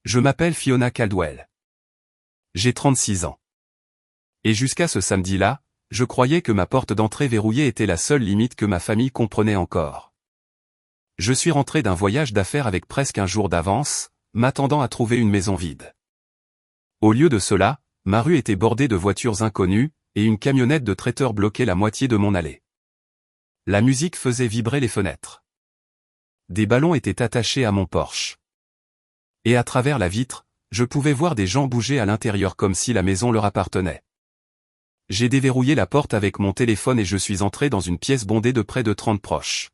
Je m'appelle Fiona Caldwell. J'ai 36 ans. Et jusqu'à ce samedi-là, je croyais que ma porte d'entrée verrouillée était la seule limite que ma famille comprenait encore. Je suis rentré d'un voyage d'affaires avec presque un jour d'avance, m'attendant à trouver une maison vide. Au lieu de cela, ma rue était bordée de voitures inconnues, et une camionnette de traiteur bloquait la moitié de mon allée. La musique faisait vibrer les fenêtres. Des ballons étaient attachés à mon Porsche. Et à travers la vitre, je pouvais voir des gens bouger à l'intérieur comme si la maison leur appartenait. J'ai déverrouillé la porte avec mon téléphone et je suis entré dans une pièce bondée de près de 30 proches.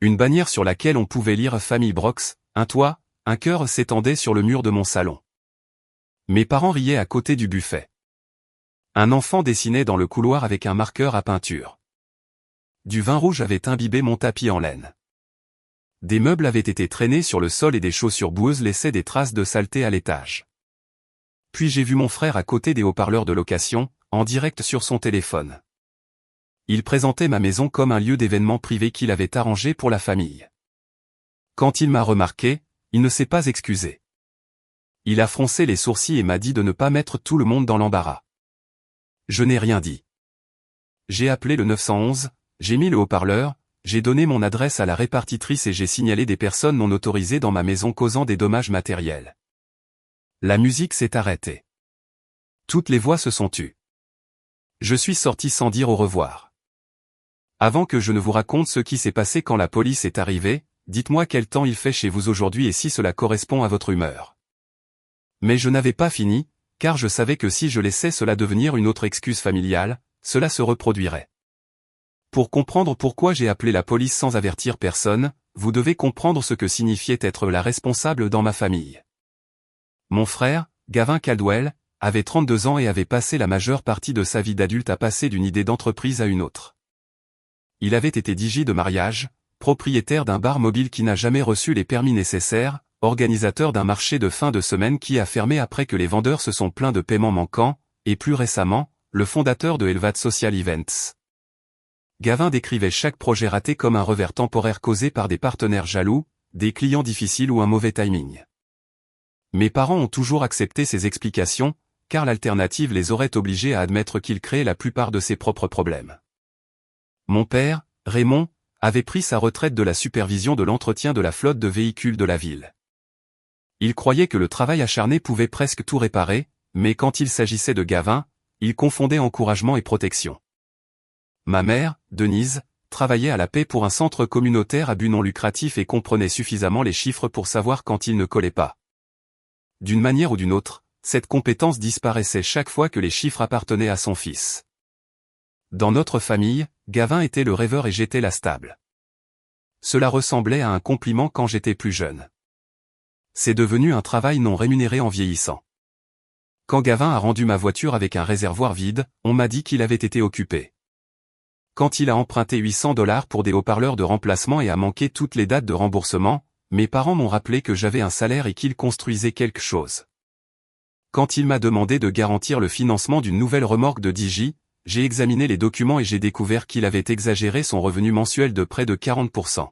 Une bannière sur laquelle on pouvait lire Famille Brox, un toit, un cœur s'étendait sur le mur de mon salon. Mes parents riaient à côté du buffet. Un enfant dessinait dans le couloir avec un marqueur à peinture. Du vin rouge avait imbibé mon tapis en laine. Des meubles avaient été traînés sur le sol et des chaussures boueuses laissaient des traces de saleté à l'étage. Puis j'ai vu mon frère à côté des haut-parleurs de location, en direct sur son téléphone. Il présentait ma maison comme un lieu d'événement privé qu'il avait arrangé pour la famille. Quand il m'a remarqué, il ne s'est pas excusé. Il a froncé les sourcils et m'a dit de ne pas mettre tout le monde dans l'embarras. Je n'ai rien dit. J'ai appelé le 911, j'ai mis le haut-parleur, j'ai donné mon adresse à la répartitrice et j'ai signalé des personnes non autorisées dans ma maison causant des dommages matériels. La musique s'est arrêtée. Toutes les voix se sont tues. Je suis sorti sans dire au revoir. Avant que je ne vous raconte ce qui s'est passé quand la police est arrivée, dites-moi quel temps il fait chez vous aujourd'hui et si cela correspond à votre humeur. Mais je n'avais pas fini, car je savais que si je laissais cela devenir une autre excuse familiale, cela se reproduirait. Pour comprendre pourquoi j'ai appelé la police sans avertir personne, vous devez comprendre ce que signifiait être la responsable dans ma famille. Mon frère, Gavin Caldwell, avait 32 ans et avait passé la majeure partie de sa vie d'adulte à passer d'une idée d'entreprise à une autre. Il avait été DJ de mariage, propriétaire d'un bar mobile qui n'a jamais reçu les permis nécessaires, organisateur d'un marché de fin de semaine qui a fermé après que les vendeurs se sont plaints de paiements manquants, et plus récemment, le fondateur de Elvad Social Events. Gavin décrivait chaque projet raté comme un revers temporaire causé par des partenaires jaloux, des clients difficiles ou un mauvais timing. Mes parents ont toujours accepté ces explications, car l'alternative les aurait obligés à admettre qu'ils créaient la plupart de ses propres problèmes. Mon père, Raymond, avait pris sa retraite de la supervision de l'entretien de la flotte de véhicules de la ville. Il croyait que le travail acharné pouvait presque tout réparer, mais quand il s'agissait de Gavin, il confondait encouragement et protection. Ma mère, Denise, travaillait à la paix pour un centre communautaire à but non lucratif et comprenait suffisamment les chiffres pour savoir quand ils ne collaient pas. D'une manière ou d'une autre, cette compétence disparaissait chaque fois que les chiffres appartenaient à son fils. Dans notre famille, Gavin était le rêveur et j'étais la stable. Cela ressemblait à un compliment quand j'étais plus jeune. C'est devenu un travail non rémunéré en vieillissant. Quand Gavin a rendu ma voiture avec un réservoir vide, on m'a dit qu'il avait été occupé. Quand il a emprunté $800 pour des haut-parleurs de remplacement et a manqué toutes les dates de remboursement, mes parents m'ont rappelé que j'avais un salaire et qu'il construisait quelque chose. Quand il m'a demandé de garantir le financement d'une nouvelle remorque de DJ, j'ai examiné les documents et j'ai découvert qu'il avait exagéré son revenu mensuel de près de 40%.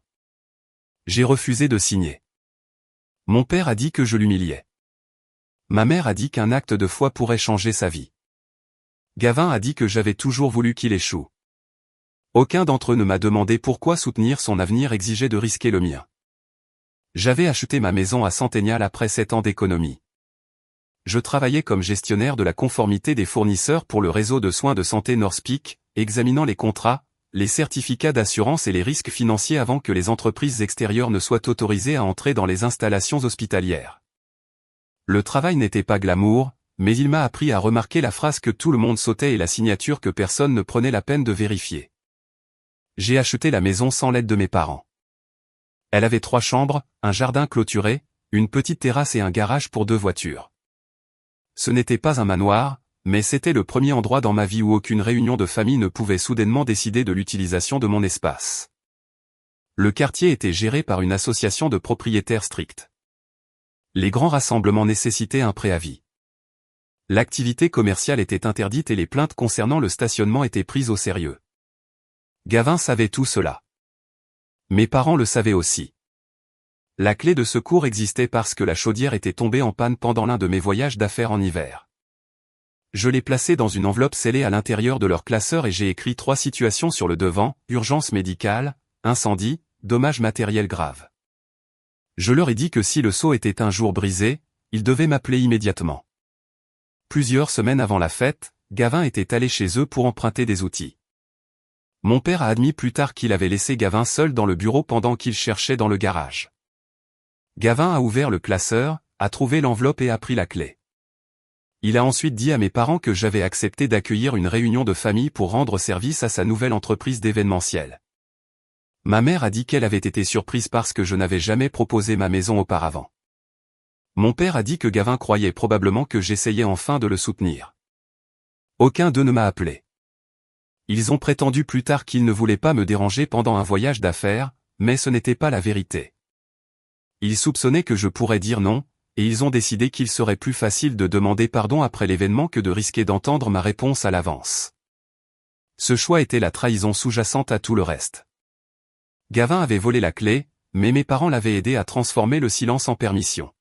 J'ai refusé de signer. Mon père a dit que je l'humiliais. Ma mère a dit qu'un acte de foi pourrait changer sa vie. Gavin a dit que j'avais toujours voulu qu'il échoue. Aucun d'entre eux ne m'a demandé pourquoi soutenir son avenir exigeait de risquer le mien. J'avais acheté ma maison à Centennial après 7 ans d'économie. Je travaillais comme gestionnaire de la conformité des fournisseurs pour le réseau de soins de santé North Peak, examinant les contrats, les certificats d'assurance et les risques financiers avant que les entreprises extérieures ne soient autorisées à entrer dans les installations hospitalières. Le travail n'était pas glamour, mais il m'a appris à remarquer la phrase que tout le monde sautait et la signature que personne ne prenait la peine de vérifier. J'ai acheté la maison sans l'aide de mes parents. Elle avait 3 chambres, un jardin clôturé, une petite terrasse et un garage pour 2 voitures. Ce n'était pas un manoir, mais c'était le premier endroit dans ma vie où aucune réunion de famille ne pouvait soudainement décider de l'utilisation de mon espace. Le quartier était géré par une association de propriétaires stricts. Les grands rassemblements nécessitaient un préavis. L'activité commerciale était interdite et les plaintes concernant le stationnement étaient prises au sérieux. Gavin savait tout cela. Mes parents le savaient aussi. La clé de secours existait parce que la chaudière était tombée en panne pendant l'un de mes voyages d'affaires en hiver. Je l'ai placée dans une enveloppe scellée à l'intérieur de leur classeur et j'ai écrit 3 situations sur le devant: urgence médicale, incendie, dommages matériels graves. Je leur ai dit que si le seau était un jour brisé, ils devaient m'appeler immédiatement. Plusieurs semaines avant la fête, Gavin était allé chez eux pour emprunter des outils. Mon père a admis plus tard qu'il avait laissé Gavin seul dans le bureau pendant qu'il cherchait dans le garage. Gavin a ouvert le classeur, a trouvé l'enveloppe et a pris la clé. Il a ensuite dit à mes parents que j'avais accepté d'accueillir une réunion de famille pour rendre service à sa nouvelle entreprise d'événementiel. Ma mère a dit qu'elle avait été surprise parce que je n'avais jamais proposé ma maison auparavant. Mon père a dit que Gavin croyait probablement que j'essayais enfin de le soutenir. Aucun d'eux ne m'a appelé. Ils ont prétendu plus tard qu'ils ne voulaient pas me déranger pendant un voyage d'affaires, mais ce n'était pas la vérité. Ils soupçonnaient que je pourrais dire non, et ils ont décidé qu'il serait plus facile de demander pardon après l'événement que de risquer d'entendre ma réponse à l'avance. Ce choix était la trahison sous-jacente à tout le reste. Gavin avait volé la clé, mais mes parents l'avaient aidé à transformer le silence en permission.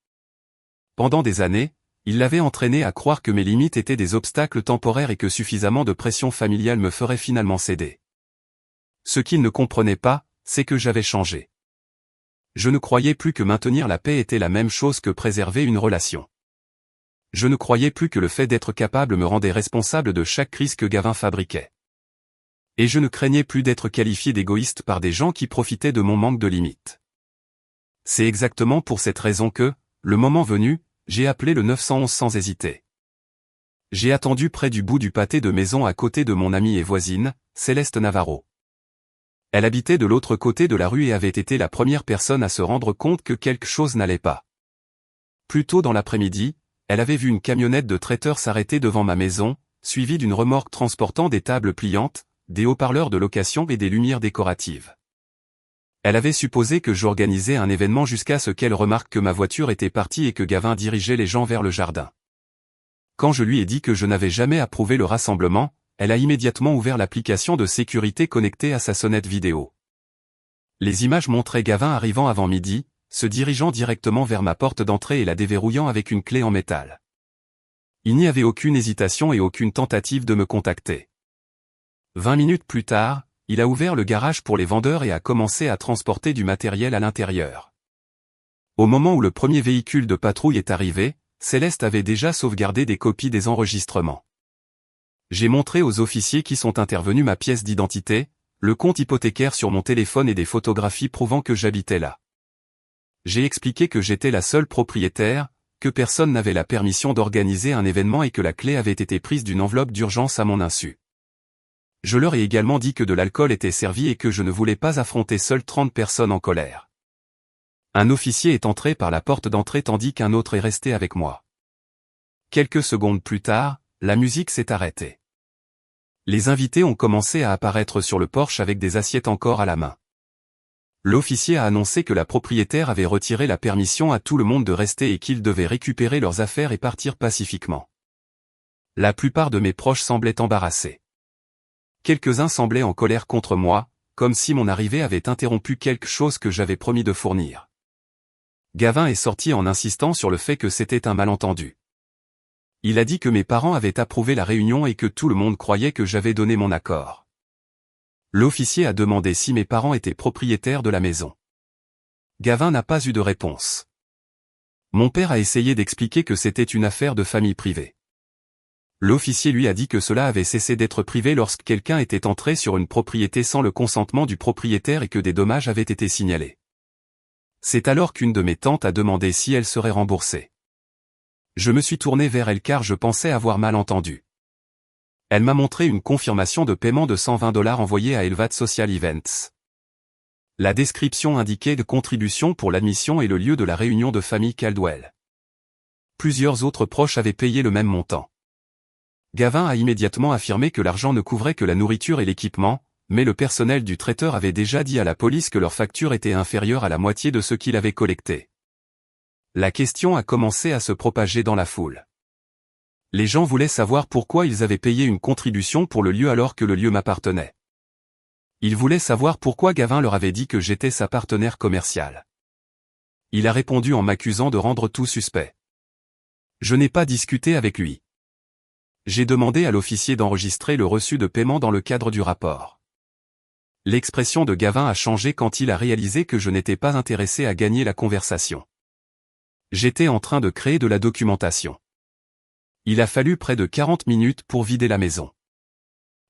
Pendant des années, il l'avait entraîné à croire que mes limites étaient des obstacles temporaires et que suffisamment de pression familiale me ferait finalement céder. Ce qu'il ne comprenait pas, c'est que j'avais changé. Je ne croyais plus que maintenir la paix était la même chose que préserver une relation. Je ne croyais plus que le fait d'être capable me rendait responsable de chaque crise que Gavin fabriquait. Et je ne craignais plus d'être qualifié d'égoïste par des gens qui profitaient de mon manque de limites. C'est exactement pour cette raison que, le moment venu, j'ai appelé le 911 sans hésiter. J'ai attendu près du bout du pâté de maison à côté de mon amie et voisine, Céleste Navarro. Elle habitait de l'autre côté de la rue et avait été la première personne à se rendre compte que quelque chose n'allait pas. Plus tôt dans l'après-midi, elle avait vu une camionnette de traiteur s'arrêter devant ma maison, suivie d'une remorque transportant des tables pliantes, des haut-parleurs de location et des lumières décoratives. Elle avait supposé que j'organisais un événement jusqu'à ce qu'elle remarque que ma voiture était partie et que Gavin dirigeait les gens vers le jardin. Quand je lui ai dit que je n'avais jamais approuvé le rassemblement, elle a immédiatement ouvert l'application de sécurité connectée à sa sonnette vidéo. Les images montraient Gavin arrivant avant midi, se dirigeant directement vers ma porte d'entrée et la déverrouillant avec une clé en métal. Il n'y avait aucune hésitation et aucune tentative de me contacter. 20 minutes plus tard, il a ouvert le garage pour les vendeurs et a commencé à transporter du matériel à l'intérieur. Au moment où le premier véhicule de patrouille est arrivé, Céleste avait déjà sauvegardé des copies des enregistrements. J'ai montré aux officiers qui sont intervenus ma pièce d'identité, le compte hypothécaire sur mon téléphone et des photographies prouvant que j'habitais là. J'ai expliqué que j'étais la seule propriétaire, que personne n'avait la permission d'organiser un événement et que la clé avait été prise d'une enveloppe d'urgence à mon insu. Je leur ai également dit que de l'alcool était servi et que je ne voulais pas affronter seul 30 personnes en colère. Un officier est entré par la porte d'entrée tandis qu'un autre est resté avec moi. Quelques secondes plus tard, la musique s'est arrêtée. Les invités ont commencé à apparaître sur le porche avec des assiettes encore à la main. L'officier a annoncé que la propriétaire avait retiré la permission à tout le monde de rester et qu'ils devaient récupérer leurs affaires et partir pacifiquement. La plupart de mes proches semblaient embarrassés. Quelques-uns semblaient en colère contre moi, comme si mon arrivée avait interrompu quelque chose que j'avais promis de fournir. Gavin est sorti en insistant sur le fait que c'était un malentendu. Il a dit que mes parents avaient approuvé la réunion et que tout le monde croyait que j'avais donné mon accord. L'officier a demandé si mes parents étaient propriétaires de la maison. Gavin n'a pas eu de réponse. Mon père a essayé d'expliquer que c'était une affaire de famille privée. L'officier lui a dit que cela avait cessé d'être privé lorsque quelqu'un était entré sur une propriété sans le consentement du propriétaire et que des dommages avaient été signalés. C'est alors qu'une de mes tantes a demandé si elle serait remboursée. Je me suis tourné vers elle car je pensais avoir mal entendu. Elle m'a montré une confirmation de paiement de $120 envoyée à Elvat Social Events. La description indiquait de contribution pour l'admission et le lieu de la réunion de famille Caldwell. Plusieurs autres proches avaient payé le même montant. Gavin a immédiatement affirmé que l'argent ne couvrait que la nourriture et l'équipement, mais le personnel du traiteur avait déjà dit à la police que leur facture était inférieure à la moitié de ce qu'il avait collecté. La question a commencé à se propager dans la foule. Les gens voulaient savoir pourquoi ils avaient payé une contribution pour le lieu alors que le lieu m'appartenait. Ils voulaient savoir pourquoi Gavin leur avait dit que j'étais sa partenaire commerciale. Il a répondu en m'accusant de rendre tout suspect. Je n'ai pas discuté avec lui. J'ai demandé à l'officier d'enregistrer le reçu de paiement dans le cadre du rapport. L'expression de Gavin a changé quand il a réalisé que je n'étais pas intéressé à gagner la conversation. J'étais en train de créer de la documentation. Il a fallu près de 40 minutes pour vider la maison.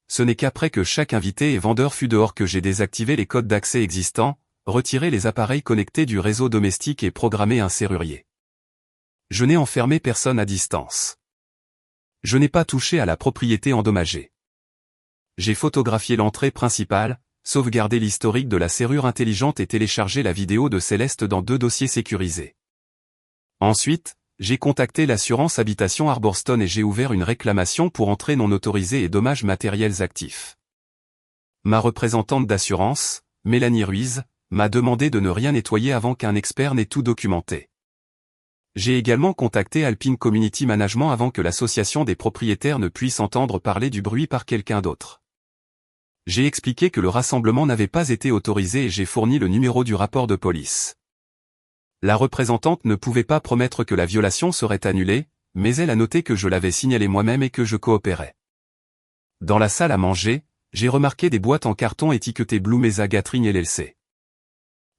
Ce n'est qu'après que chaque invité et vendeur fut dehors que j'ai désactivé les codes d'accès existants, retiré les appareils connectés du réseau domestique et programmé un serrurier. Je n'ai enfermé personne à distance. Je n'ai pas touché à la propriété endommagée. J'ai photographié l'entrée principale, sauvegardé l'historique de la serrure intelligente et téléchargé la vidéo de Céleste dans 2 dossiers sécurisés. Ensuite, j'ai contacté l'assurance habitation Arborstone et j'ai ouvert une réclamation pour entrée non autorisée et dommages matériels actifs. Ma représentante d'assurance, Mélanie Ruiz, m'a demandé de ne rien nettoyer avant qu'un expert n'ait tout documenté. J'ai également contacté Alpine Community Management avant que l'association des propriétaires ne puisse entendre parler du bruit par quelqu'un d'autre. J'ai expliqué que le rassemblement n'avait pas été autorisé et j'ai fourni le numéro du rapport de police. La représentante ne pouvait pas promettre que la violation serait annulée, mais elle a noté que je l'avais signalé moi-même et que je coopérais. Dans la salle à manger, j'ai remarqué des boîtes en carton étiquetées Blue Mesa Gathering LLC.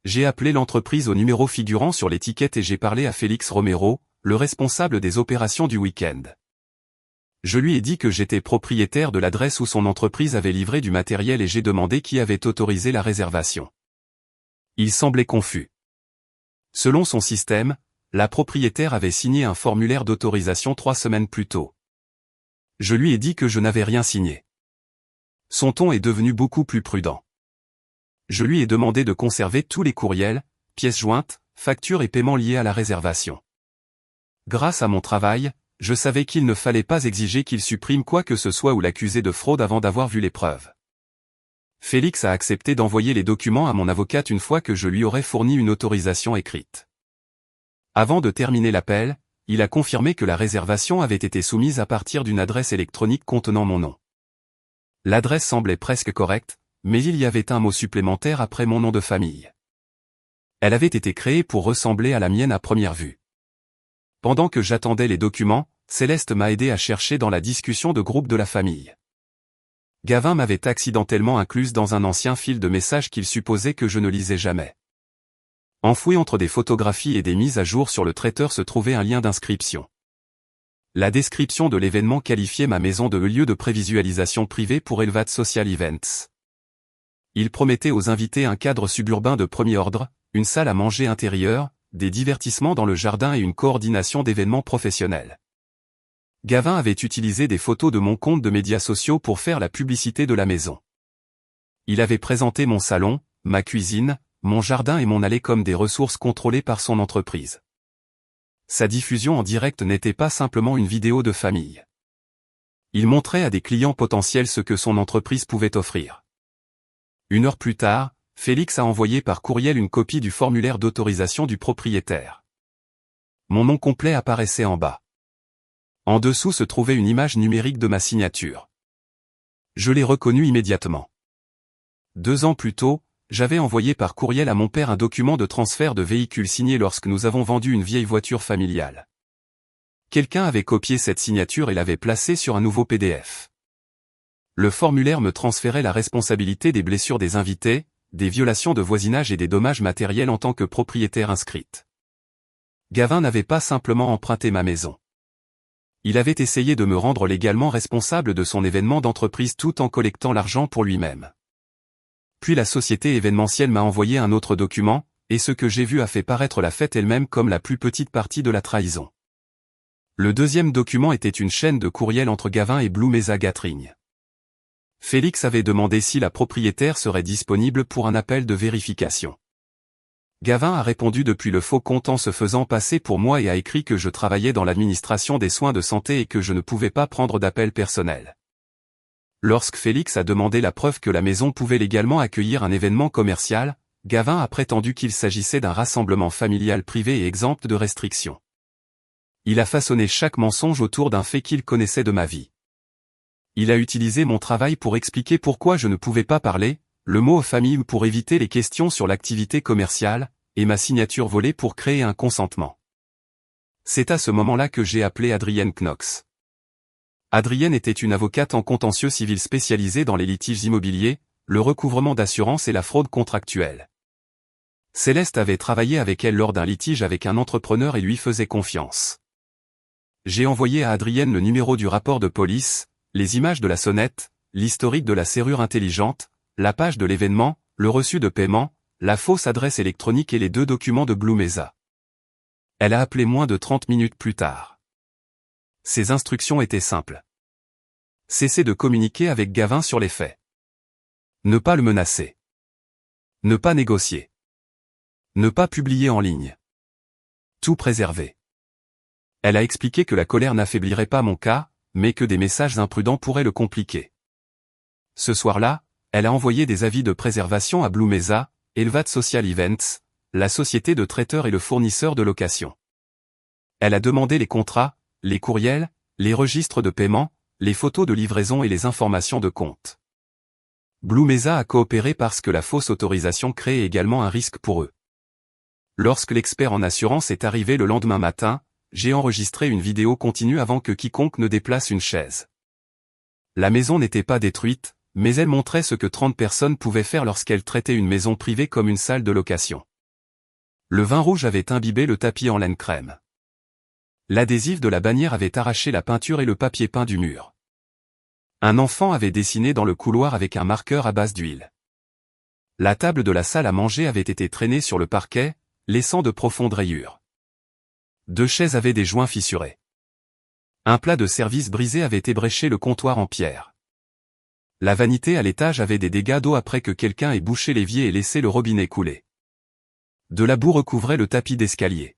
J'ai appelé l'entreprise au numéro figurant sur l'étiquette et j'ai parlé à Félix Romero, le responsable des opérations du week-end. Je lui ai dit que j'étais propriétaire de l'adresse où son entreprise avait livré du matériel et j'ai demandé qui avait autorisé la réservation. Il semblait confus. Selon son système, la propriétaire avait signé un formulaire d'autorisation 3 semaines plus tôt. Je lui ai dit que je n'avais rien signé. Son ton est devenu beaucoup plus prudent. Je lui ai demandé de conserver tous les courriels, pièces jointes, factures et paiements liés à la réservation. Grâce à mon travail, je savais qu'il ne fallait pas exiger qu'il supprime quoi que ce soit ou l'accuser de fraude avant d'avoir vu les preuves. Félix a accepté d'envoyer les documents à mon avocate une fois que je lui aurais fourni une autorisation écrite. Avant de terminer l'appel, il a confirmé que la réservation avait été soumise à partir d'une adresse électronique contenant mon nom. L'adresse semblait presque correcte, mais il y avait un mot supplémentaire après mon nom de famille. Elle avait été créée pour ressembler à la mienne à première vue. Pendant que j'attendais les documents, Céleste m'a aidé à chercher dans la discussion de groupe de la famille. Gavin m'avait accidentellement incluse dans un ancien fil de messages qu'il supposait que je ne lisais jamais. Enfoui entre des photographies et des mises à jour sur le traiteur se trouvait un lien d'inscription. La description de l'événement qualifiait ma maison de lieu de prévisualisation privée pour Elvad Social Events. Il promettait aux invités un cadre suburbain de premier ordre, une salle à manger intérieure, des divertissements dans le jardin et une coordination d'événements professionnels. Gavin avait utilisé des photos de mon compte de médias sociaux pour faire la publicité de la maison. Il avait présenté mon salon, ma cuisine, mon jardin et mon allée comme des ressources contrôlées par son entreprise. Sa diffusion en direct n'était pas simplement une vidéo de famille. Il montrait à des clients potentiels ce que son entreprise pouvait offrir. 1 heure plus tard, Félix a envoyé par courriel une copie du formulaire d'autorisation du propriétaire. Mon nom complet apparaissait en bas. En dessous se trouvait une image numérique de ma signature. Je l'ai reconnue immédiatement. 2 ans plus tôt, j'avais envoyé par courriel à mon père un document de transfert de véhicule signé lorsque nous avons vendu une vieille voiture familiale. Quelqu'un avait copié cette signature et l'avait placée sur un nouveau PDF. Le formulaire me transférait la responsabilité des blessures des invités, des violations de voisinage et des dommages matériels en tant que propriétaire inscrite. Gavin n'avait pas simplement emprunté ma maison. Il avait essayé de me rendre légalement responsable de son événement d'entreprise tout en collectant l'argent pour lui-même. Puis la société événementielle m'a envoyé un autre document, et ce que j'ai vu a fait paraître la fête elle-même comme la plus petite partie de la trahison. Le deuxième document était une chaîne de courriel entre Gavin et Blue Mesa Gathering. Félix avait demandé si la propriétaire serait disponible pour un appel de vérification. Gavin a répondu depuis le faux compte en se faisant passer pour moi et a écrit que je travaillais dans l'administration des soins de santé et que je ne pouvais pas prendre d'appel personnel. Lorsque Félix a demandé la preuve que la maison pouvait légalement accueillir un événement commercial, Gavin a prétendu qu'il s'agissait d'un rassemblement familial privé et exempt de restrictions. Il a façonné chaque mensonge autour d'un fait qu'il connaissait de ma vie. Il a utilisé mon travail pour expliquer pourquoi je ne pouvais pas parler, le mot famille ou pour éviter les questions sur l'activité commerciale, et ma signature volée pour créer un consentement. C'est à ce moment-là que j'ai appelé Adrienne Knox. Adrienne était une avocate en contentieux civil spécialisée dans les litiges immobiliers, le recouvrement d'assurance et la fraude contractuelle. Céleste avait travaillé avec elle lors d'un litige avec un entrepreneur et lui faisait confiance. J'ai envoyé à Adrienne le numéro du rapport de police, les images de la sonnette, l'historique de la serrure intelligente, la page de l'événement, le reçu de paiement, la fausse adresse électronique et les 2 documents de Blue Mesa. Elle a appelé moins de 30 minutes plus tard. Ses instructions étaient simples. Cesser de communiquer avec Gavin sur les faits. Ne pas le menacer. Ne pas négocier. Ne pas publier en ligne. Tout préserver. Elle a expliqué que la colère n'affaiblirait pas mon cas, mais que des messages imprudents pourraient le compliquer. Ce soir-là, elle a envoyé des avis de préservation à Blue Mesa, Elvat Social Events, la société de traiteurs et le fournisseur de location. Elle a demandé les contrats, les courriels, les registres de paiement, les photos de livraison et les informations de compte. Blue Mesa a coopéré parce que la fausse autorisation crée également un risque pour eux. Lorsque l'expert en assurance est arrivé le lendemain matin, j'ai enregistré une vidéo continue avant que quiconque ne déplace une chaise. La maison n'était pas détruite, mais elle montrait ce que 30 personnes pouvaient faire lorsqu'elles traitaient une maison privée comme une salle de location. Le vin rouge avait imbibé le tapis en laine crème. L'adhésif de la bannière avait arraché la peinture et le papier peint du mur. Un enfant avait dessiné dans le couloir avec un marqueur à base d'huile. La table de la salle à manger avait été traînée sur le parquet, laissant de profondes rayures. 2 chaises avaient des joints fissurés. Un plat de service brisé avait ébréché le comptoir en pierre. La vanité à l'étage avait des dégâts d'eau après que quelqu'un ait bouché l'évier et laissé le robinet couler. De la boue recouvrait le tapis d'escalier.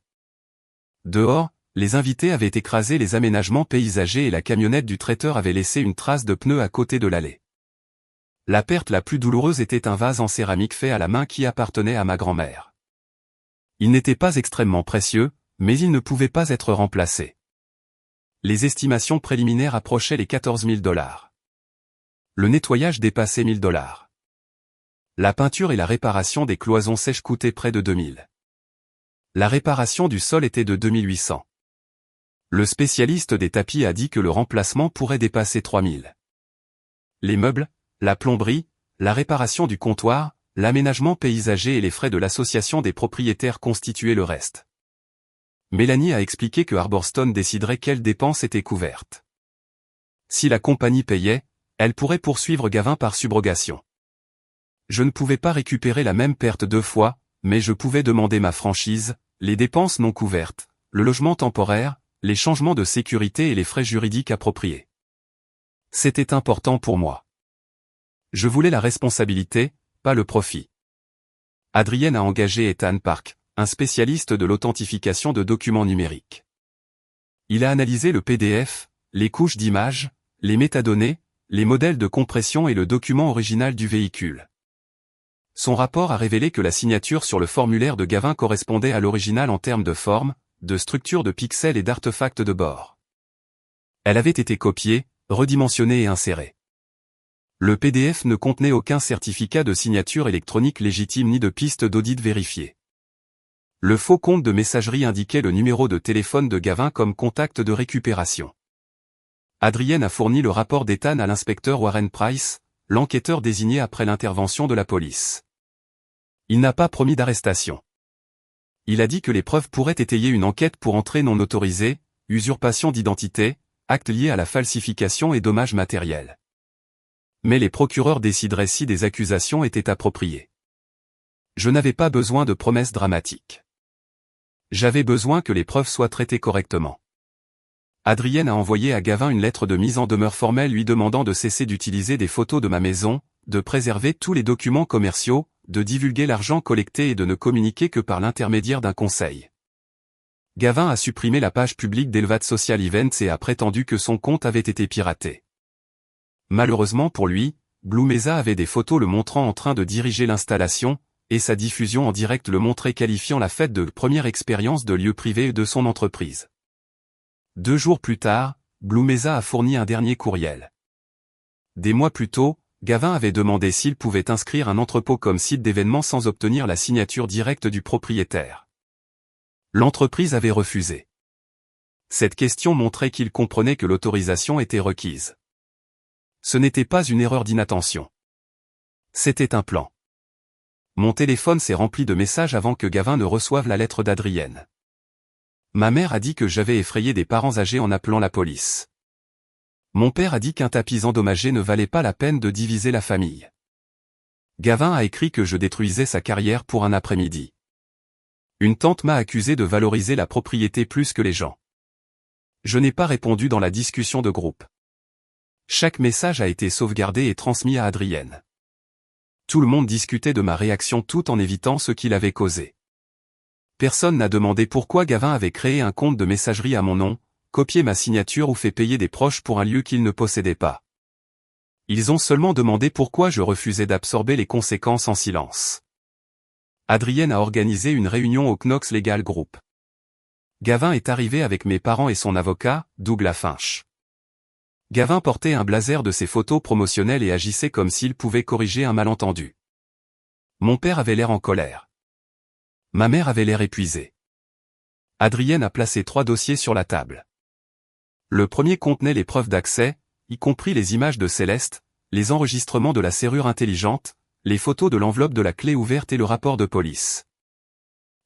Dehors, les invités avaient écrasé les aménagements paysagers et la camionnette du traiteur avait laissé une trace de pneu à côté de l'allée. La perte la plus douloureuse était un vase en céramique fait à la main qui appartenait à ma grand-mère. Il n'était pas extrêmement précieux, mais il ne pouvait pas être remplacé. Les estimations préliminaires approchaient les 14 000 $. Le nettoyage dépassait 1 000 $. La peinture et la réparation des cloisons sèches coûtaient près de 2 000. La réparation du sol était de 2 800. Le spécialiste des tapis a dit que le remplacement pourrait dépasser 3 000. Les meubles, la plomberie, la réparation du comptoir, l'aménagement paysager et les frais de l'association des propriétaires constituaient le reste. Mélanie a expliqué que Arborstone déciderait quelles dépenses étaient couvertes. Si la compagnie payait, elle pourrait poursuivre Gavin par subrogation. Je ne pouvais pas récupérer la même perte 2 fois, mais je pouvais demander ma franchise, les dépenses non couvertes, le logement temporaire, les changements de sécurité et les frais juridiques appropriés. C'était important pour moi. Je voulais la responsabilité, pas le profit. Adrienne a engagé Ethan Park, un spécialiste de l'authentification de documents numériques. Il a analysé le PDF, les couches d'images, les métadonnées, les modèles de compression et le document original du véhicule. Son rapport a révélé que la signature sur le formulaire de Gavin correspondait à l'original en termes de forme, de structure de pixels et d'artefacts de bord. Elle avait été copiée, redimensionnée et insérée. Le PDF ne contenait aucun certificat de signature électronique légitime ni de piste d'audit vérifiée. Le faux compte de messagerie indiquait le numéro de téléphone de Gavin comme contact de récupération. Adrienne a fourni le rapport d'Ethan à l'inspecteur Warren Price, l'enquêteur désigné après l'intervention de la police. Il n'a pas promis d'arrestation. Il a dit que les preuves pourraient étayer une enquête pour entrée non autorisée, usurpation d'identité, actes liés à la falsification et dommages matériels. Mais les procureurs décideraient si des accusations étaient appropriées. Je n'avais pas besoin de promesses dramatiques. J'avais besoin que les preuves soient traitées correctement. Adrienne a envoyé à Gavin une lettre de mise en demeure formelle lui demandant de cesser d'utiliser des photos de ma maison, de préserver tous les documents commerciaux, de divulguer l'argent collecté et de ne communiquer que par l'intermédiaire d'un conseil. Gavin a supprimé la page publique d'Elvat Social Events et a prétendu que son compte avait été piraté. Malheureusement pour lui, Blue Mesa avait des photos le montrant en train de diriger l'installation, et sa diffusion en direct le montrait qualifiant la fête de première expérience de lieu privé de son entreprise. 2 jours plus tard, Blue Mesa a fourni un dernier courriel. Des mois plus tôt, Gavin avait demandé s'il pouvait inscrire un entrepôt comme site d'événement sans obtenir la signature directe du propriétaire. L'entreprise avait refusé. Cette question montrait qu'il comprenait que l'autorisation était requise. Ce n'était pas une erreur d'inattention. C'était un plan. Mon téléphone s'est rempli de messages avant que Gavin ne reçoive la lettre d'Adrienne. Ma mère a dit que j'avais effrayé des parents âgés en appelant la police. Mon père a dit qu'un tapis endommagé ne valait pas la peine de diviser la famille. Gavin a écrit que je détruisais sa carrière pour un après-midi. Une tante m'a accusé de valoriser la propriété plus que les gens. Je n'ai pas répondu dans la discussion de groupe. Chaque message a été sauvegardé et transmis à Adrienne. Tout le monde discutait de ma réaction tout en évitant ce qu'il avait causé. Personne n'a demandé pourquoi Gavin avait créé un compte de messagerie à mon nom, copié ma signature ou fait payer des proches pour un lieu qu'il ne possédait pas. Ils ont seulement demandé pourquoi je refusais d'absorber les conséquences en silence. Adrienne a organisé une réunion au Knox Legal Group. Gavin est arrivé avec mes parents et son avocat, Douglas Finch. Gavin portait un blazer de ses photos promotionnelles et agissait comme s'il pouvait corriger un malentendu. Mon père avait l'air en colère. Ma mère avait l'air épuisée. Adrienne a placé 3 dossiers sur la table. Le premier contenait les preuves d'accès, y compris les images de Céleste, les enregistrements de la serrure intelligente, les photos de l'enveloppe de la clé ouverte et le rapport de police.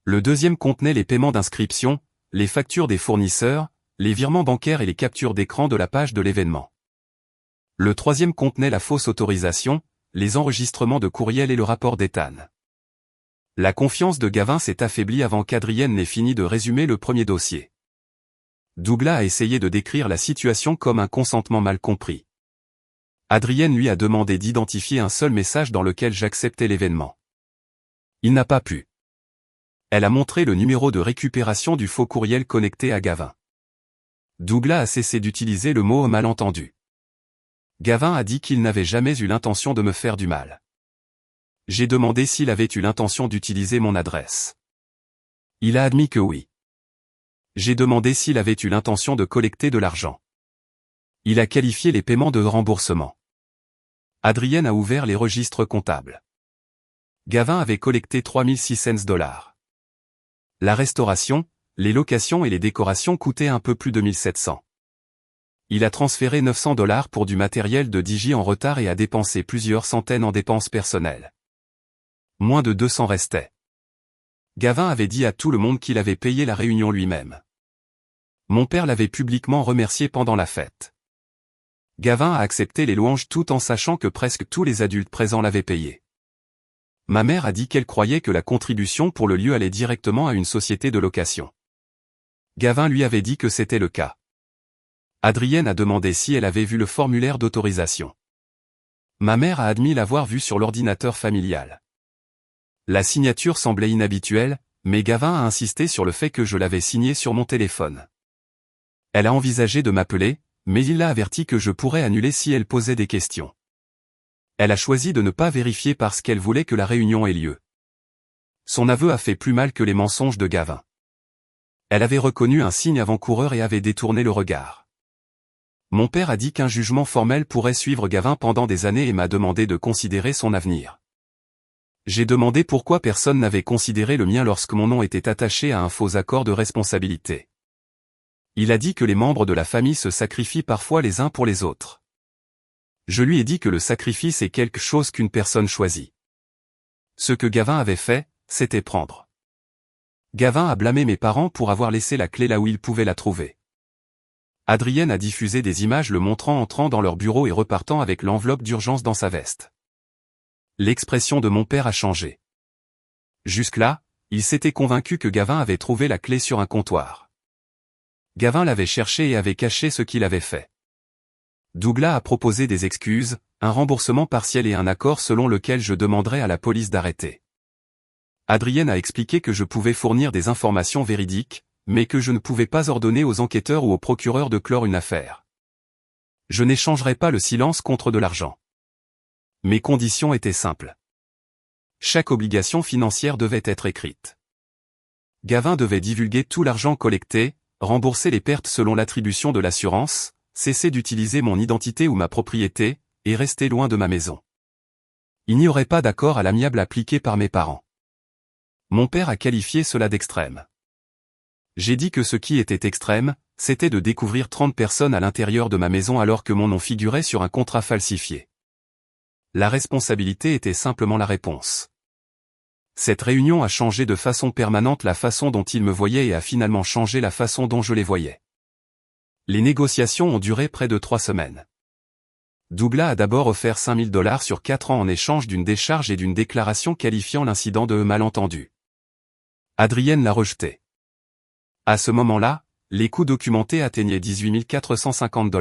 Le deuxième contenait les paiements d'inscription, les factures des fournisseurs, les virements bancaires et les captures d'écran de la page de l'événement. Le troisième contenait la fausse autorisation, les enregistrements de courriel et le rapport d'Ethan. La confiance de Gavin s'est affaiblie avant qu'Adrienne n'ait fini de résumer le premier dossier. Douglas a essayé de décrire la situation comme un consentement mal compris. Adrienne lui a demandé d'identifier un seul message dans lequel j'acceptais l'événement. Il n'a pas pu. Elle a montré le numéro de récupération du faux courriel connecté à Gavin. Douglas a cessé d'utiliser le mot malentendu. Gavin a dit qu'il n'avait jamais eu l'intention de me faire du mal. J'ai demandé s'il avait eu l'intention d'utiliser mon adresse. Il a admis que oui. J'ai demandé s'il avait eu l'intention de collecter de l'argent. Il a qualifié les paiements de remboursement. Adrienne a ouvert les registres comptables. Gavin avait collecté $3,600. La restauration, les locations et les décorations coûtaient un peu plus de 1 700. Il a transféré $900 pour du matériel de DJ en retard et a dépensé plusieurs centaines en dépenses personnelles. Moins de 200 restaient. Gavin avait dit à tout le monde qu'il avait payé la réunion lui-même. Mon père l'avait publiquement remercié pendant la fête. Gavin a accepté les louanges tout en sachant que presque tous les adultes présents l'avaient payé. Ma mère a dit qu'elle croyait que la contribution pour le lieu allait directement à une société de location. Gavin lui avait dit que c'était le cas. Adrienne a demandé si elle avait vu le formulaire d'autorisation. Ma mère a admis l'avoir vu sur l'ordinateur familial. La signature semblait inhabituelle, mais Gavin a insisté sur le fait que je l'avais signé sur mon téléphone. Elle a envisagé de m'appeler, mais il l'a averti que je pourrais annuler si elle posait des questions. Elle a choisi de ne pas vérifier parce qu'elle voulait que la réunion ait lieu. Son aveu a fait plus mal que les mensonges de Gavin. Elle avait reconnu un signe avant-coureur et avait détourné le regard. Mon père a dit qu'un jugement formel pourrait suivre Gavin pendant des années et m'a demandé de considérer son avenir. J'ai demandé pourquoi personne n'avait considéré le mien lorsque mon nom était attaché à un faux accord de responsabilité. Il a dit que les membres de la famille se sacrifient parfois les uns pour les autres. Je lui ai dit que le sacrifice est quelque chose qu'une personne choisit. Ce que Gavin avait fait, c'était prendre. Gavin a blâmé mes parents pour avoir laissé la clé là où ils pouvaient la trouver. Adrienne a diffusé des images le montrant entrant dans leur bureau et repartant avec l'enveloppe d'urgence dans sa veste. L'expression de mon père a changé. Jusque-là, il s'était convaincu que Gavin avait trouvé la clé sur un comptoir. Gavin l'avait cherché et avait caché ce qu'il avait fait. Douglas a proposé des excuses, un remboursement partiel et un accord selon lequel je demanderais à la police d'arrêter. Adrienne a expliqué que je pouvais fournir des informations véridiques, mais que je ne pouvais pas ordonner aux enquêteurs ou aux procureurs de clore une affaire. Je n'échangerais pas le silence contre de l'argent. Mes conditions étaient simples. Chaque obligation financière devait être écrite. Gavin devait divulguer tout l'argent collecté, rembourser les pertes selon l'attribution de l'assurance, cesser d'utiliser mon identité ou ma propriété, et rester loin de ma maison. Il n'y aurait pas d'accord à l'amiable appliqué par mes parents. Mon père a qualifié cela d'extrême. J'ai dit que ce qui était extrême, c'était de découvrir 30 personnes à l'intérieur de ma maison alors que mon nom figurait sur un contrat falsifié. La responsabilité était simplement la réponse. Cette réunion a changé de façon permanente la façon dont ils me voyaient et a finalement changé la façon dont je les voyais. Les négociations ont duré près de 3 semaines. Douglas a d'abord offert $5 000 sur 4 ans en échange d'une décharge et d'une déclaration qualifiant l'incident de malentendu. Adrienne l'a rejeté. À ce moment-là, les coûts documentés atteignaient $18 450.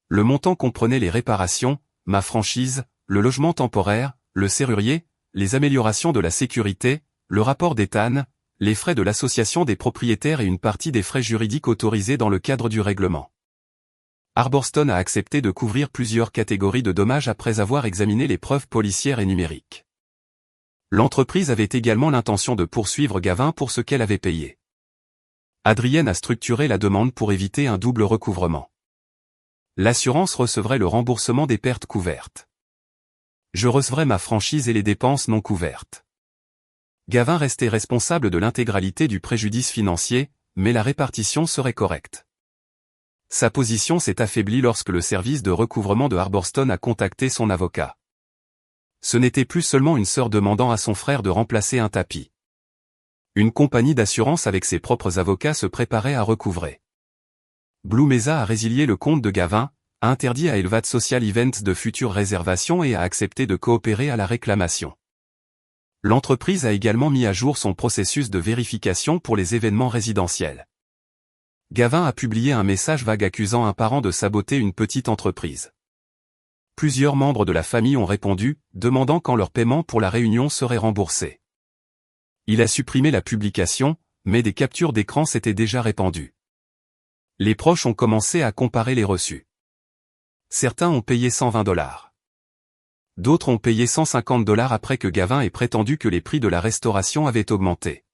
Le montant comprenait les réparations, ma franchise, le logement temporaire, le serrurier, les améliorations de la sécurité, le rapport d'Ethan, les frais de l'association des propriétaires et une partie des frais juridiques autorisés dans le cadre du règlement. Arborstone a accepté de couvrir plusieurs catégories de dommages après avoir examiné les preuves policières et numériques. L'entreprise avait également l'intention de poursuivre Gavin pour ce qu'elle avait payé. Adrienne a structuré la demande pour éviter un double recouvrement. L'assurance recevrait le remboursement des pertes couvertes. Je recevrais ma franchise et les dépenses non couvertes. Gavin restait responsable de l'intégralité du préjudice financier, mais la répartition serait correcte. Sa position s'est affaiblie lorsque le service de recouvrement de Arborstone a contacté son avocat. Ce n'était plus seulement une sœur demandant à son frère de remplacer un tapis. Une compagnie d'assurance avec ses propres avocats se préparait à recouvrer. Blue Mesa a résilié le compte de Gavin, a interdit à Elvad Social Events de futures réservations et a accepté de coopérer à la réclamation. L'entreprise a également mis à jour son processus de vérification pour les événements résidentiels. Gavin a publié un message vague accusant un parent de saboter une petite entreprise. Plusieurs membres de la famille ont répondu, demandant quand leur paiement pour la réunion serait remboursé. Il a supprimé la publication, mais des captures d'écran s'étaient déjà répandues. Les proches ont commencé à comparer les reçus. Certains ont payé $120. D'autres ont payé $150 après que Gavin ait prétendu que les prix de la restauration avaient augmenté.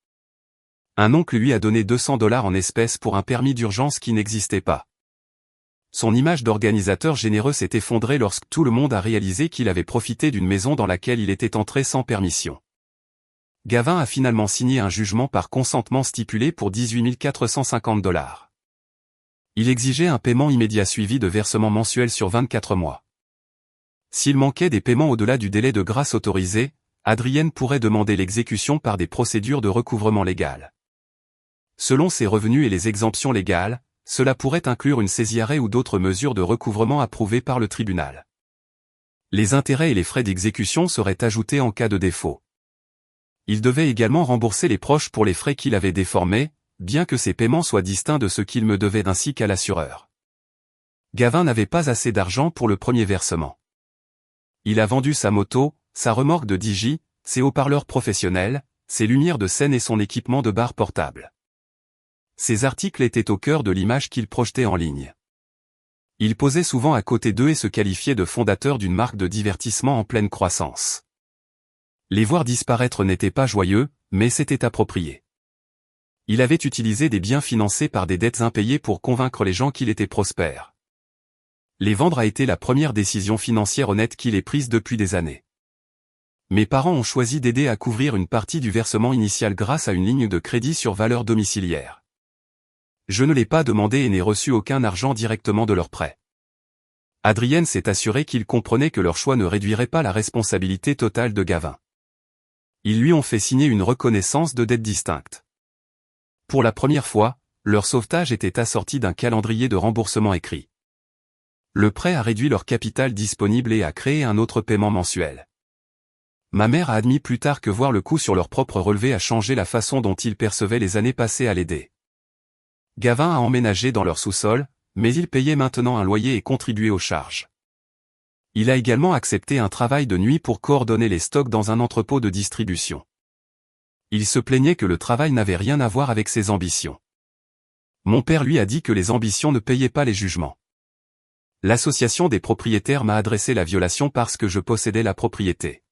Un oncle lui a donné $200 en espèces pour un permis d'urgence qui n'existait pas. Son image d'organisateur généreux s'est effondrée lorsque tout le monde a réalisé qu'il avait profité d'une maison dans laquelle il était entré sans permission. Gavin a finalement signé un jugement par consentement stipulé pour $18 450. Il exigeait un paiement immédiat suivi de versements mensuels sur 24 mois. S'il manquait des paiements au-delà du délai de grâce autorisé, Adrienne pourrait demander l'exécution par des procédures de recouvrement légal. Selon ses revenus et les exemptions légales, cela pourrait inclure une saisie-arrêt ou d'autres mesures de recouvrement approuvées par le tribunal. Les intérêts et les frais d'exécution seraient ajoutés en cas de défaut. Il devait également rembourser les proches pour les frais qu'il avait déformés, bien que ces paiements soient distincts de ce qu'il me devait ainsi qu'à l'assureur. Gavin n'avait pas assez d'argent pour le premier versement. Il a vendu sa moto, sa remorque de DJ, ses haut-parleurs professionnels, ses lumières de scène et son équipement de bar portable. Ces articles étaient au cœur de l'image qu'il projetait en ligne. Il posait souvent à côté d'eux et se qualifiait de fondateur d'une marque de divertissement en pleine croissance. Les voir disparaître n'était pas joyeux, mais c'était approprié. Il avait utilisé des biens financés par des dettes impayées pour convaincre les gens qu'il était prospère. Les vendre a été la première décision financière honnête qu'il ait prise depuis des années. Mes parents ont choisi d'aider à couvrir une partie du versement initial grâce à une ligne de crédit sur valeur domiciliaire. Je ne l'ai pas demandé et n'ai reçu aucun argent directement de leur prêt. Adrienne s'est assurée qu'ils comprenaient que leur choix ne réduirait pas la responsabilité totale de Gavin. Ils lui ont fait signer une reconnaissance de dette distincte. Pour la première fois, leur sauvetage était assorti d'un calendrier de remboursement écrit. Le prêt a réduit leur capital disponible et a créé un autre paiement mensuel. Ma mère a admis plus tard que voir le coût sur leur propre relevé a changé la façon dont ils percevaient les années passées à l'aider. Gavin a emménagé dans leur sous-sol, mais il payait maintenant un loyer et contribuait aux charges. Il a également accepté un travail de nuit pour coordonner les stocks dans un entrepôt de distribution. Il se plaignait que le travail n'avait rien à voir avec ses ambitions. Mon père lui a dit que les ambitions ne payaient pas les jugements. L'association des propriétaires m'a adressé la violation parce que je possédais la propriété.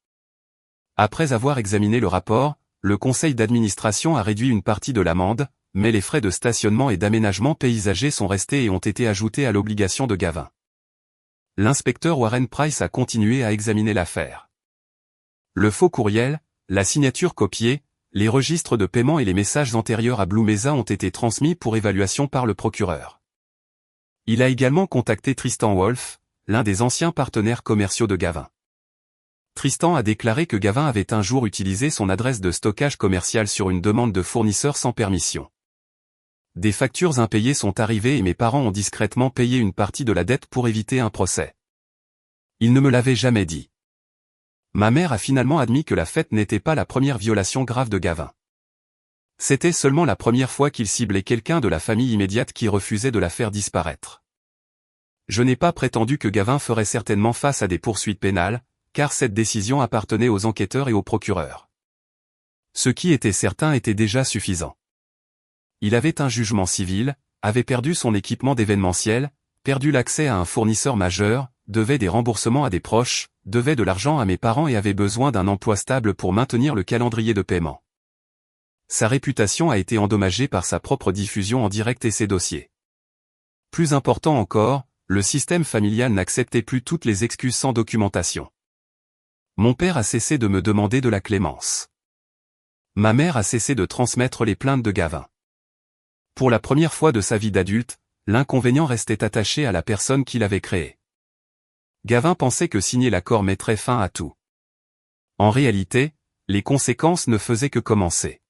Après avoir examiné le rapport, le conseil d'administration a réduit une partie de l'amende, mais les frais de stationnement et d'aménagement paysager sont restés et ont été ajoutés à l'obligation de Gavin. l'inspecteur Warren Price a continué à examiner l'affaire. Le faux courriel, la signature copiée, les registres de paiement et les messages antérieurs à Blue Mesa ont été transmis pour évaluation par le procureur. Il a également contacté Tristan Wolfe, l'un des anciens partenaires commerciaux de Gavin. Tristan a déclaré que Gavin avait un jour utilisé son adresse de stockage commercial sur une demande de fournisseur sans permission. Des factures impayées sont arrivées et mes parents ont discrètement payé une partie de la dette pour éviter un procès. Ils ne me l'avaient jamais dit. Ma mère a finalement admis que la fête n'était pas la première violation grave de Gavin. C'était seulement la première fois qu'il ciblait quelqu'un de la famille immédiate qui refusait de la faire disparaître. Je n'ai pas prétendu que Gavin ferait certainement face à des poursuites pénales, car cette décision appartenait aux enquêteurs et aux procureurs. Ce qui était certain était déjà suffisant. Il avait un jugement civil, avait perdu son équipement d'événementiel, perdu l'accès à un fournisseur majeur, devait des remboursements à des proches, devait de l'argent à mes parents et avait besoin d'un emploi stable pour maintenir le calendrier de paiement. Sa réputation a été endommagée par sa propre diffusion en direct et ses dossiers. Plus important encore, le système familial n'acceptait plus toutes les excuses sans documentation. Mon père a cessé de me demander de la clémence. Ma mère a cessé de transmettre les plaintes de Gavin. Pour la première fois de sa vie d'adulte, l'inconvénient restait attaché à la personne qui l'avait créé. Gavin pensait que signer l'accord mettrait fin à tout. En réalité, les conséquences ne faisaient que commencer.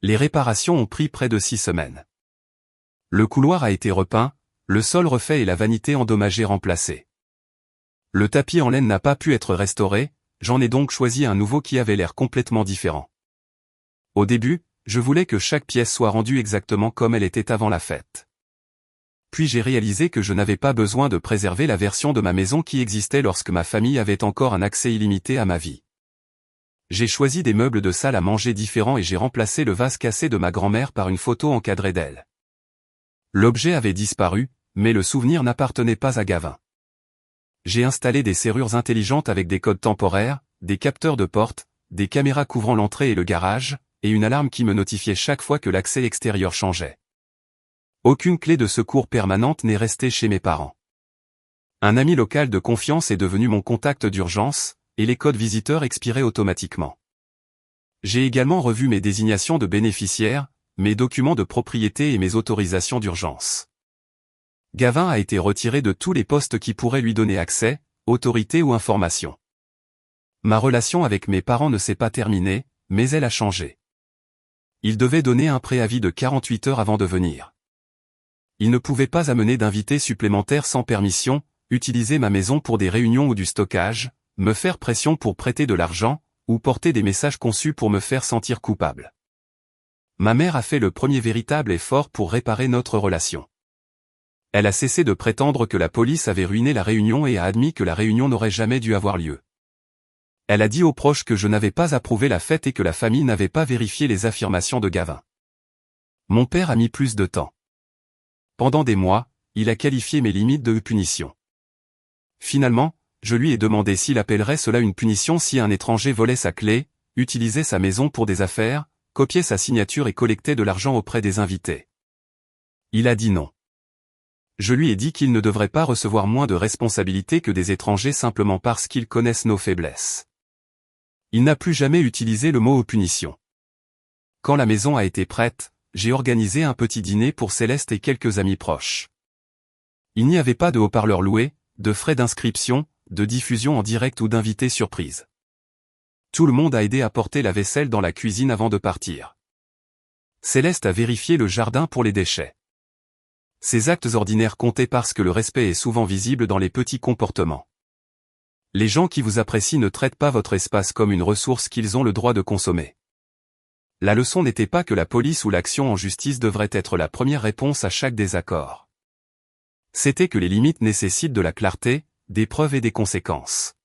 Les réparations ont pris près de 6 semaines. Le couloir a été repeint, le sol refait et la vanité endommagée remplacée. Le tapis en laine n'a pas pu être restauré, j'en ai donc choisi un nouveau qui avait l'air complètement différent. Au début, je voulais que chaque pièce soit rendue exactement comme elle était avant la fête. Puis j'ai réalisé que je n'avais pas besoin de préserver la version de ma maison qui existait lorsque ma famille avait encore un accès illimité à ma vie. J'ai choisi des meubles de salle à manger différents et j'ai remplacé le vase cassé de ma grand-mère par une photo encadrée d'elle. L'objet avait disparu, mais le souvenir n'appartenait pas à Gavin. J'ai installé des serrures intelligentes avec des codes temporaires, des capteurs de porte, des caméras couvrant l'entrée et le garage, et une alarme qui me notifiait chaque fois que l'accès extérieur changeait. Aucune clé de secours permanente n'est restée chez mes parents. Un ami local de confiance est devenu mon contact d'urgence, et les codes visiteurs expiraient automatiquement. J'ai également revu mes désignations de bénéficiaires, mes documents de propriété et mes autorisations d'urgence. Gavin a été retiré de tous les postes qui pourraient lui donner accès, autorité ou information. Ma relation avec mes parents ne s'est pas terminée, mais elle a changé. Ils devaient donner un préavis de 48 heures avant de venir. Ils ne pouvaient pas amener d'invités supplémentaires sans permission, utiliser ma maison pour des réunions ou du stockage, me faire pression pour prêter de l'argent, ou porter des messages conçus pour me faire sentir coupable. Ma mère a fait le premier véritable effort pour réparer notre relation. Elle a cessé de prétendre que la police avait ruiné la réunion et a admis que la réunion n'aurait jamais dû avoir lieu. Elle a dit aux proches que je n'avais pas approuvé la fête et que la famille n'avait pas vérifié les affirmations de Gavin. Mon père a mis plus de temps. Pendant des mois, il a qualifié mes limites de punition. Finalement, je lui ai demandé s'il appellerait cela une punition si un étranger volait sa clé, utilisait sa maison pour des affaires, copiait sa signature et collectait de l'argent auprès des invités. Il a dit non. Je lui ai dit qu'il ne devrait pas recevoir moins de responsabilités que des étrangers simplement parce qu'ils connaissent nos faiblesses. Il n'a plus jamais utilisé le mot punition. Quand la maison a été prête, j'ai organisé un petit dîner pour Céleste et quelques amis proches. Il n'y avait pas de haut-parleur loué, de frais d'inscription, de diffusion en direct ou d'invités surprise. Tout le monde a aidé à porter la vaisselle dans la cuisine avant de partir. Céleste a vérifié le jardin pour les déchets. Ces actes ordinaires comptaient parce que le respect est souvent visible dans les petits comportements. Les gens qui vous apprécient ne traitent pas votre espace comme une ressource qu'ils ont le droit de consommer. La leçon n'était pas que la police ou l'action en justice devrait être la première réponse à chaque désaccord. C'était que les limites nécessitent de la clarté, des preuves et des conséquences.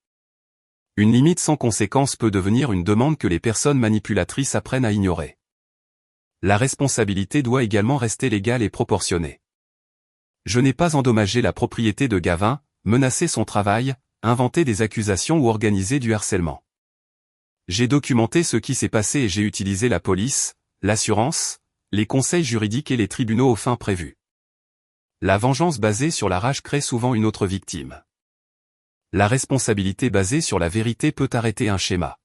Une limite sans conséquence peut devenir une demande que les personnes manipulatrices apprennent à ignorer. La responsabilité doit également rester légale et proportionnée. Je n'ai pas endommagé la propriété de Gavin, menacé son travail, inventé des accusations ou organisé du harcèlement. J'ai documenté ce qui s'est passé et j'ai utilisé la police, l'assurance, les conseils juridiques et les tribunaux aux fins prévues. La vengeance basée sur la rage crée souvent une autre victime. La responsabilité basée sur la vérité peut arrêter un schéma.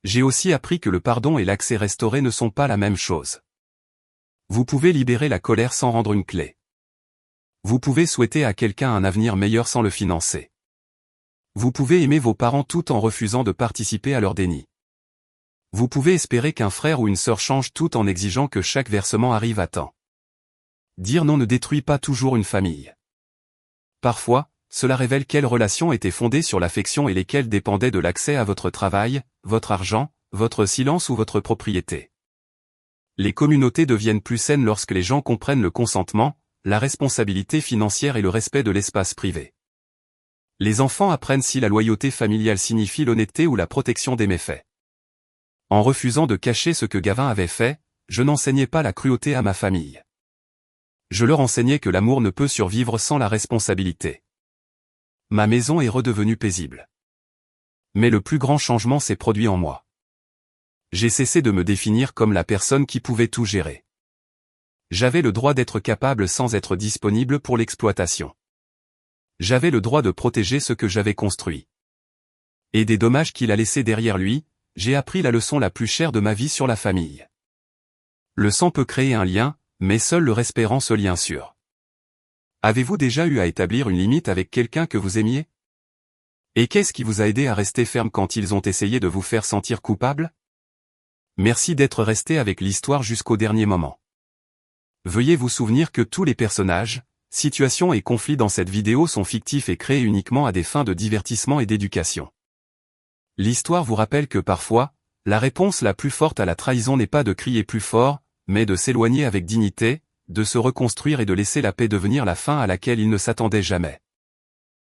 J'ai aussi appris que le pardon et l'accès restauré ne sont pas la même chose. Vous pouvez libérer la colère sans rendre une clé. Vous pouvez souhaiter à quelqu'un un avenir meilleur sans le financer. Vous pouvez aimer vos parents tout en refusant de participer à leur déni. Vous pouvez espérer qu'un frère ou une sœur change tout en exigeant que chaque versement arrive à temps. Dire non ne détruit pas toujours une famille. Parfois, cela révèle quelles relations étaient fondées sur l'affection et lesquelles dépendaient de l'accès à votre travail, votre argent, votre silence ou votre propriété. Les communautés deviennent plus saines lorsque les gens comprennent le consentement, la responsabilité financière et le respect de l'espace privé. Les enfants apprennent si la loyauté familiale signifie l'honnêteté ou la protection des méfaits. En refusant de cacher ce que Gavin avait fait, je n'enseignais pas la cruauté à ma famille. Je leur enseignais que l'amour ne peut survivre sans la responsabilité. Ma maison est redevenue paisible. Mais le plus grand changement s'est produit en moi. J'ai cessé de me définir comme la personne qui pouvait tout gérer. J'avais le droit d'être capable sans être disponible pour l'exploitation. J'avais le droit de protéger ce que j'avais construit. Et des dommages qu'il a laissés derrière lui, j'ai appris la leçon la plus chère de ma vie sur la famille. Le sang peut créer un lien, mais seul le respect rend ce lien sûr. Avez-vous déjà eu à établir une limite avec quelqu'un que vous aimiez? Et qu'est-ce qui vous a aidé à rester ferme quand ils ont essayé de vous faire sentir coupable? Merci d'être resté avec l'histoire jusqu'au dernier moment. Veuillez vous souvenir que tous les personnages, situations et conflits dans cette vidéo sont fictifs et créés uniquement à des fins de divertissement et d'éducation. L'histoire vous rappelle que parfois, la réponse la plus forte à la trahison n'est pas de crier plus fort, mais de s'éloigner avec dignité, de se reconstruire et de laisser la paix devenir la fin à laquelle il ne s'attendait jamais.